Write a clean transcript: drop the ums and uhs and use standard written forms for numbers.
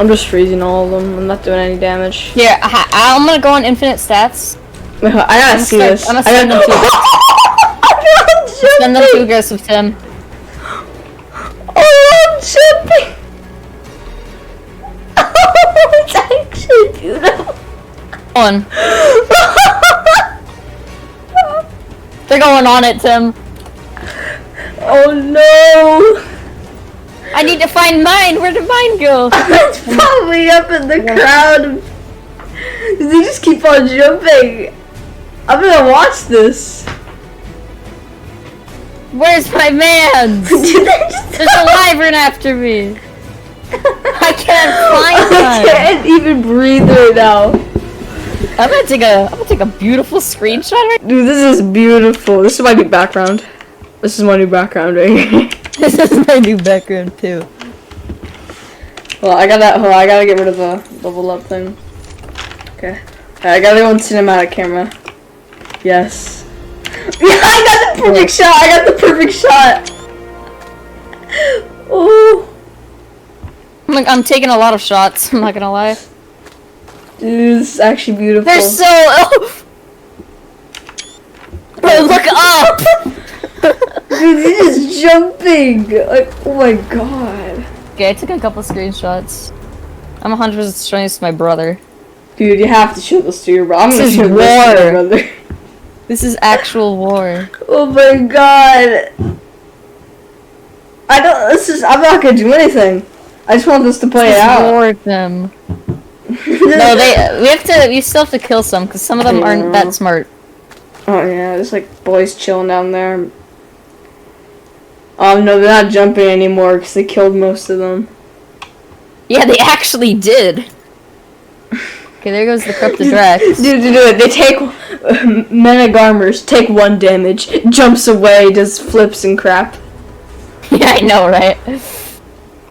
I'm just freezing all of them. I'm not doing any damage. Here, I'm gonna go on infinite stats. I gotta see this. I'm gonna send them too. Send them too aggressive, Tim. Oh, I'm jumping! Oh, it's actually beautiful. On. They're going on it, Tim. Oh no! I need to find mine. Where did mine go? It's probably up in the crowd. They just keep on jumping. I'm gonna watch this. Where's my man? There's a wyvern after me. I can't find mine. I can't even breathe right now. I'm gonna take a beautiful screenshot right now. Dude, this is beautiful. This is my new background. This is my new background right here. This is my new background too. Well, I gotta get rid of the level up thing. Okay. I gotta go on cinematic camera. Yes. Yeah, I got the perfect shot! I got the perfect shot! Oh. I'm taking a lot of shots, I'm not gonna lie. Dude, this is actually beautiful. They're so... Oh. Bro, look up! Dude, he's just jumping! Like, oh my god. Okay, I took a couple screenshots. I'm 100% showing this to my brother. Dude, you have to show this to your brother. I'm gonna This is show this to war. your brother. This is actual war. Oh my god. I'm not gonna do anything. I just want this to play This is out. war with them. No, we still have to kill some, because some of them aren't that smart. Oh yeah, there's like boys chilling down there. Oh no, they're not jumping anymore because they killed most of them. Yeah, they actually did. Okay, there goes the corrupted Drax. Dude, they take managarmrs, take 1 damage, jumps away, does flips and crap. Yeah, I know, right?